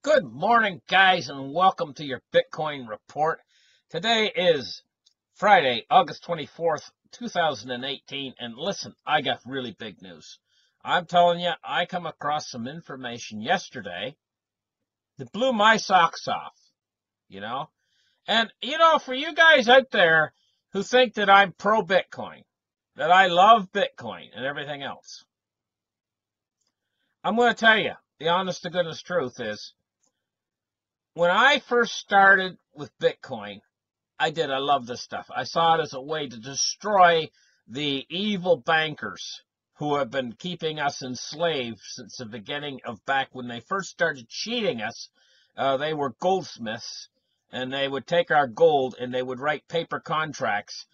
Good morning, guys, and welcome to your Bitcoin report. Today is Friday, August 24th, 2018, and listen, I got really big news. I'm telling you, I come across some information yesterday that blew my socks off, you know? And, for you guys out there who think that I'm pro-Bitcoin, that I love Bitcoin and everything else, I'm going to tell you, the honest to goodness truth is, when I first started with Bitcoin, I love this stuff. I saw it as a way to destroy the evil bankers who have been keeping us enslaved since the beginning of back when they first started cheating us. They were goldsmiths, and they would take our gold and they would write paper contracts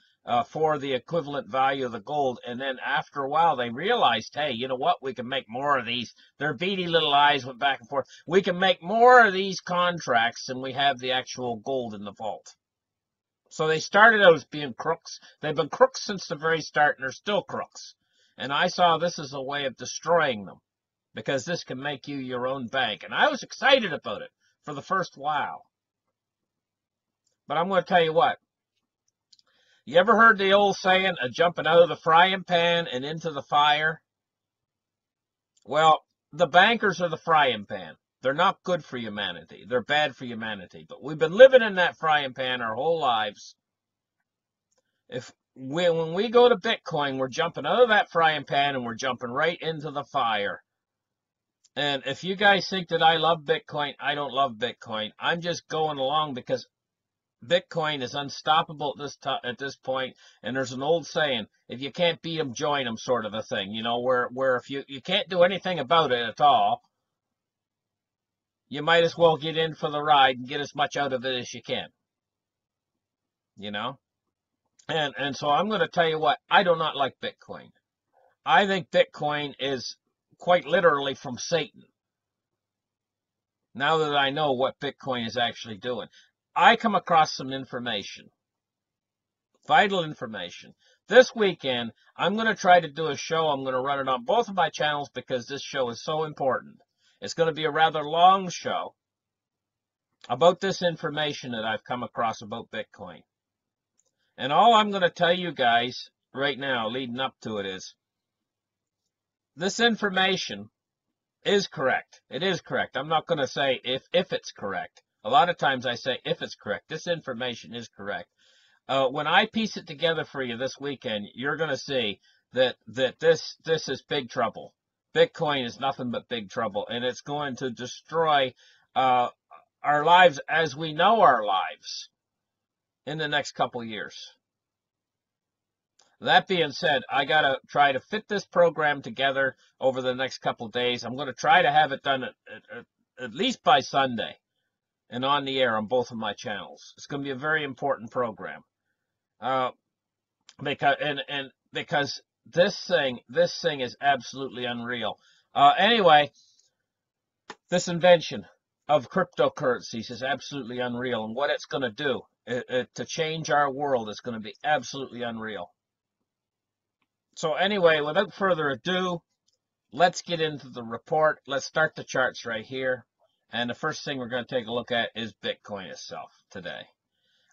for the equivalent value of the gold. And then after a while, they realized, hey, you know what? We can make more of these. Their beady little eyes went back and forth. We can make more of these contracts than we have the actual gold in the vault. So they started out as being crooks. They've been crooks since the very start, and they're still crooks. And I saw this as a way of destroying them, because this can make you your own bank. And I was excited about it for the first while. But I'm going to tell you what. You ever heard the old saying, jumping out of the frying pan and into the fire? Well, the bankers are the frying pan. They're not good for humanity. They're bad for humanity. But we've been living in that frying pan our whole lives. When we go to Bitcoin, we're jumping out of that frying pan and we're jumping right into the fire. And if you guys think that I love Bitcoin, I don't love Bitcoin. I'm just going along because Bitcoin is unstoppable at this point, and there's an old saying, if you can't beat them, join them, sort of a thing, where if you can't do anything about it at all, you might as well get in for the ride and get as much out of it as you can, And so I'm going to tell you what, I do not like Bitcoin. I think Bitcoin is quite literally from Satan. Now that I know what Bitcoin is actually doing, I come across some information, vital information. This weekend, I'm going to try to do a show. I'm going to run it on both of my channels because this show is so important. It's going to be a rather long show about this information that I've come across about Bitcoin. And all I'm going to tell you guys right now, leading up to it, is this information is correct. It is correct. I'm not going to say if it's correct. A lot of times I say if it's correct. This information is correct. When I piece it together for you this weekend, you're going to see that this is big trouble. Bitcoin is nothing but big trouble, and it's going to destroy our lives as we know our lives in the next couple years. That being said, I got to try to fit this program together over the next couple of days. I'm going to try to have it done at least by Sunday and on the air on both of my channels. It's going to be a very important program. Because this thing is absolutely unreal. Anyway, this invention of cryptocurrencies is absolutely unreal, and what it's going to do to change our world is going to be absolutely unreal. So anyway, without further ado, let's get into the report. Let's start the charts right here. And the first thing we're going to take a look at is Bitcoin itself today.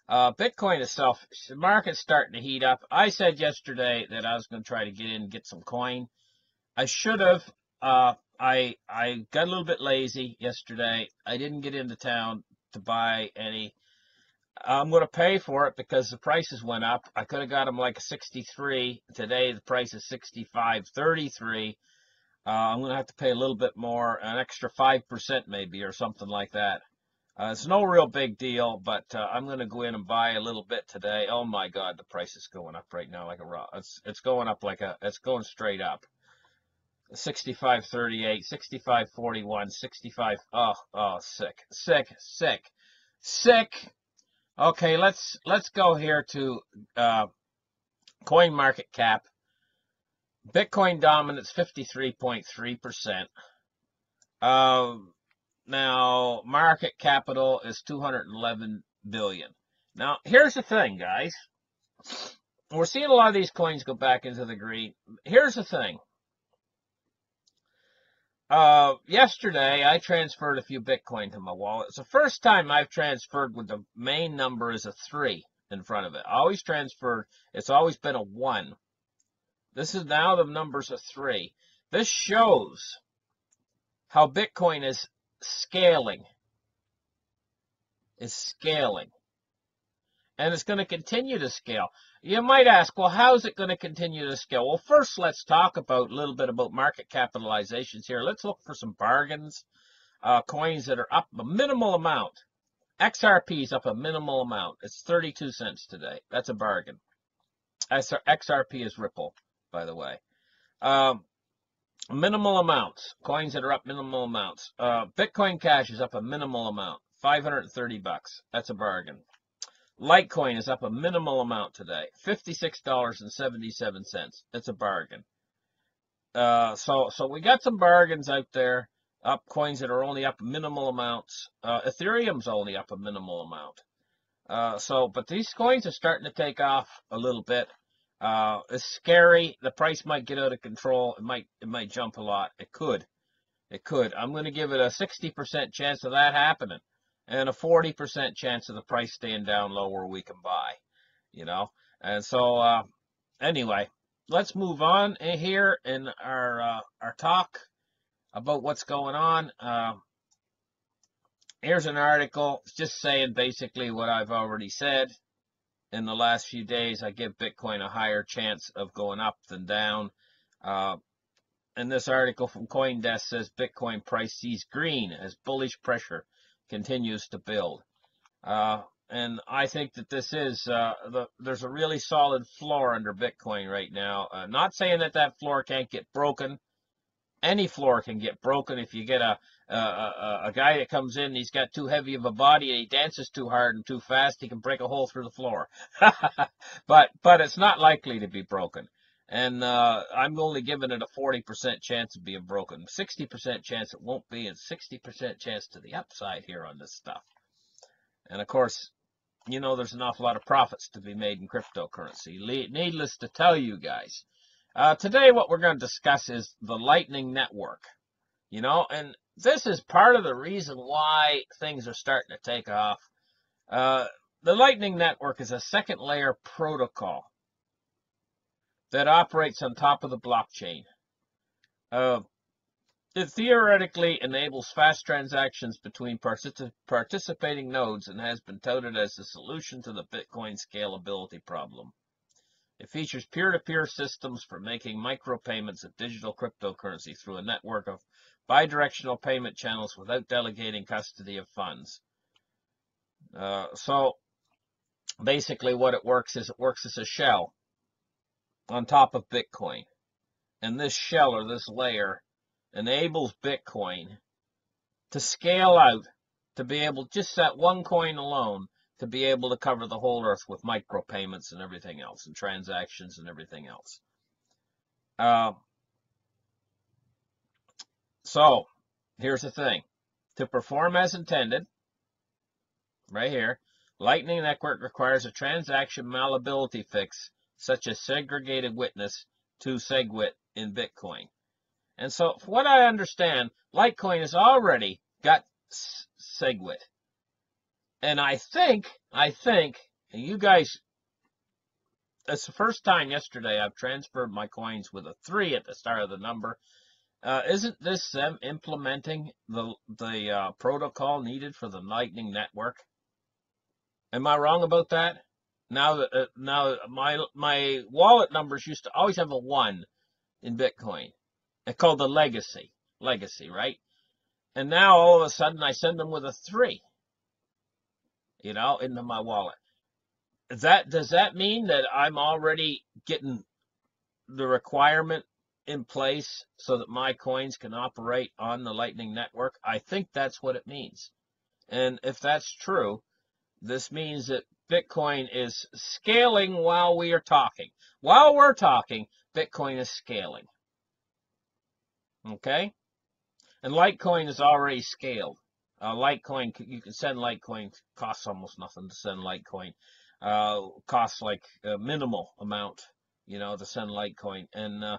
Bitcoin itself, the market's starting to heat up. I said yesterday that I was going to try to get in and get some coin. I should have. I got a little bit lazy yesterday. I didn't get into town to buy any. I'm going to pay for it because the prices went up. I could have got them like a 63. Today the price is 65.33. I'm going to have to pay a little bit more, an extra 5% maybe, or something like that. It's no real big deal, but I'm going to go in and buy a little bit today. Oh my God, the price is going up right now like a rock. It's going up it's going straight up. 65.38, 65.41, 65. Oh, sick. Okay, let's go here to CoinMarketCap. Bitcoin dominance 53.3%. Now, market capital is 211 billion. Now, here's the thing, guys. We're seeing a lot of these coins go back into the green. Here's the thing. Yesterday I transferred a few Bitcoin to my wallet. It's the first time I've transferred with the main number as a 3 in front of it. I always transferred, it's always been a 1. This is now the number's a 3. This shows how Bitcoin is scaling. Is scaling. And it's going to continue to scale. You might ask, well, how is it going to continue to scale? Well, first, let's talk about a little bit about market capitalizations here. Let's look for some bargains, coins that are up a minimal amount. XRP is up a minimal amount. It's 32 cents today. That's a bargain. XRP is Ripple, by the way. Minimal amounts. Coins that are up minimal amounts. Bitcoin Cash is up a minimal amount. $530. That's a bargain. Litecoin is up a minimal amount today, $56.77. It's a bargain. So we got some bargains out there. Up coins that are only up minimal amounts. Ethereum's only up a minimal amount. But these coins are starting to take off a little bit. It's scary. The price might get out of control. It might jump a lot. It could. I'm going to give it a 60% chance of that happening, and a 40% chance of the price staying down low where we can buy, And so, anyway, let's move on here in our talk about what's going on. Here's an article just saying basically what I've already said. In the last few days, I give Bitcoin a higher chance of going up than down. And this article from CoinDesk says Bitcoin price sees green as bullish pressure continues to build. And I think that this is, there's a really solid floor under Bitcoin right now. Not saying that floor can't get broken. Any floor can get broken if you get a guy that comes in, he's got too heavy of a body and he dances too hard and too fast, he can break a hole through the floor. But it's not likely to be broken. And I'm only giving it a 40% chance of being broken. 60% chance it won't be, and 60% chance to the upside here on this stuff. And of course, there's an awful lot of profits to be made in cryptocurrency. Needless to tell you guys. Today what we're going to discuss is the Lightning Network. And this is part of the reason why things are starting to take off. The Lightning Network is a second layer protocol that operates on top of the blockchain. It theoretically enables fast transactions between participating nodes and has been touted as the solution to the Bitcoin scalability problem. It features peer-to-peer systems for making micropayments of digital cryptocurrency through a network of bidirectional payment channels without delegating custody of funds. So basically what it works as a shell on top of Bitcoin. And this shell or this layer enables Bitcoin to scale out, to be able, just that one coin alone, to be able to cover the whole earth with micropayments and everything else, and transactions and everything else. So, here's the thing. To perform as intended, right here, Lightning Network requires a transaction malleability fix, such as segregated witness to SegWit in Bitcoin. And so, from what I understand, Litecoin has already got SegWit. And I think, and you guys, it's the first time yesterday I've transferred my coins with a 3 at the start of the number. Isn't this them implementing the protocol needed for the Lightning Network? Am I wrong about that? Now my wallet numbers used to always have a 1 in Bitcoin. It's called the legacy, right? And now all of a sudden I send them with a 3. Into my wallet. Does that mean that I'm already getting the requirement in place so that my coins can operate on the Lightning Network? I think that's what it means. And if that's true, this means that Bitcoin is scaling while we are talking. While we're talking, Bitcoin is scaling. Okay? And Litecoin is already scaled. Litecoin, you can send Litecoin, costs almost nothing to send Litecoin. Costs like a minimal amount, to send Litecoin. And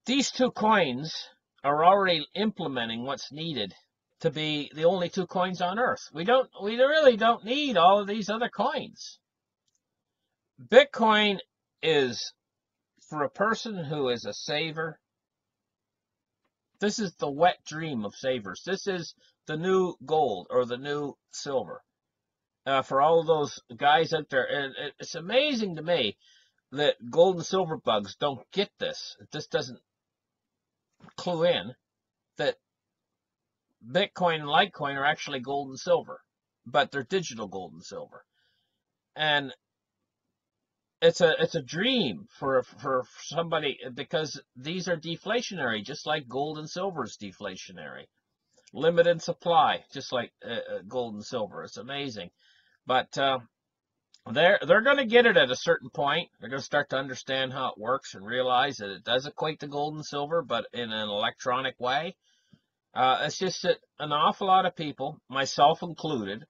these two coins are already implementing what's needed to be the only two coins on Earth. We really don't need all of these other coins. Bitcoin is for a person who is a saver. This is the wet dream of savers. This is the new gold or the new silver. For all of those guys out there, and it's amazing to me that gold and silver bugs don't get this. This doesn't clue in that Bitcoin and Litecoin are actually gold and silver, but they're digital gold and silver. And it's a dream for somebody, because these are deflationary, just like gold and silver is deflationary. Limited supply, just like gold and silver. It's amazing. But they're going to get it at a certain point. They're going to start to understand how it works and realize that it does equate to gold and silver, but in an electronic way. It's just that an awful lot of people, myself included,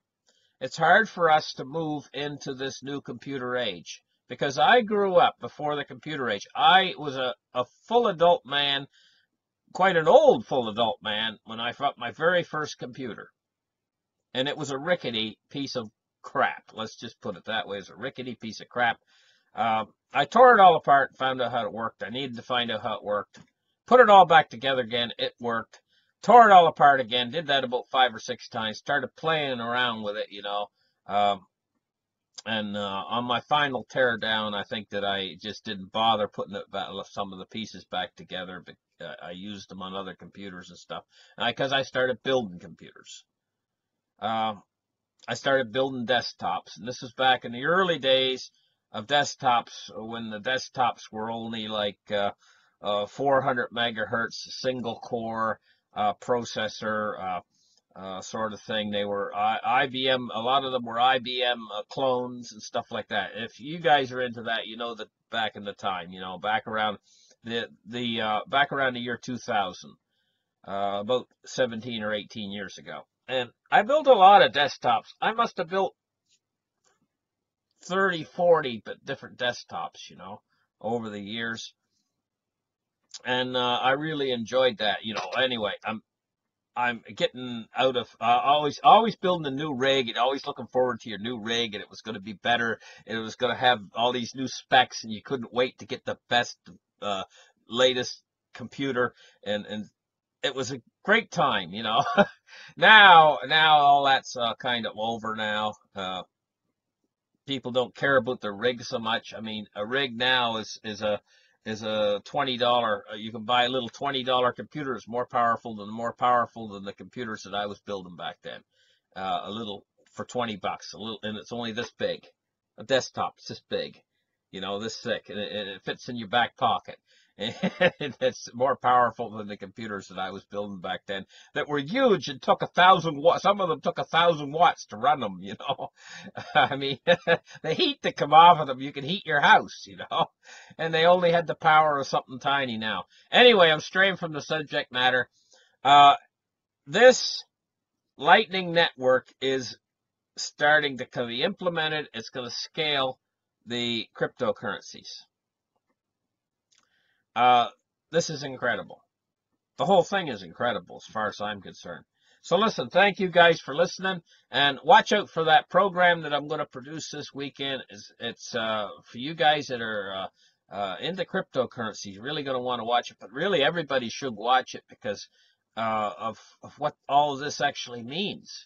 it's hard for us to move into this new computer age. Because I grew up before the computer age. I was a full adult man, quite an old full adult man, when I got my very first computer. And it was a rickety piece of crap. Let's just put it that way. It was a rickety piece of crap. I tore it all apart and found out how it worked. I needed to find out how it worked. Put it all back together again. It worked. Tore it all apart again. Did that about 5 or 6 times. Started playing around with it, you know. And on my final tear down, I think that I just didn't bother putting it back, some of the pieces back together. But I used them on other computers and stuff. Because I started building computers. I started building desktops. And this was back in the early days of desktops, when the desktops were only like 400 megahertz, single core processor, sort of thing. They were IBM, a lot of them were IBM clones and stuff like that. If you guys are into that, you know that back in the time, you know, back around back around the year 2000, about 17 or 18 years ago. And I built a lot of desktops. I must have built 30, 40 different desktops, you know, over the years. And I really enjoyed that, you know. Anyway, I'm getting out of always building a new rig and always looking forward to your new rig, and it was going to be better, and it was going to have all these new specs, and you couldn't wait to get the best, latest computer, and it was a great time, you know. Now all that's kind of over now. People don't care about the rig so much. I mean, a rig now is a $20. You can buy a little $20 computer. It's more powerful than the computers that I was building back then. A little for $20, a little, and it's only this big. A desktop, it's this big, you know, this thick, and it fits in your back pocket. And it's more powerful than the computers that I was building back then, that were huge and took 1,000 watts. Some of them took 1,000 watts to run them, you know. I mean, the heat that come off of them, you can heat your house, you know. And they only had the power of something tiny now. Anyway, I'm straying from the subject matter. This Lightning Network is starting to be implemented. It's going to scale the cryptocurrencies. This is incredible. The whole thing is incredible as far as I'm concerned. So listen, thank you guys for listening, and watch out for that program that I'm going to produce this weekend. It's for you guys that are into cryptocurrency. You're really going to want to watch it, but really everybody should watch it because of what all of this actually means.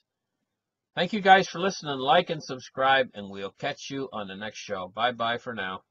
Thank you guys for listening. Like and subscribe, and we'll catch you on the next show. Bye-bye for now.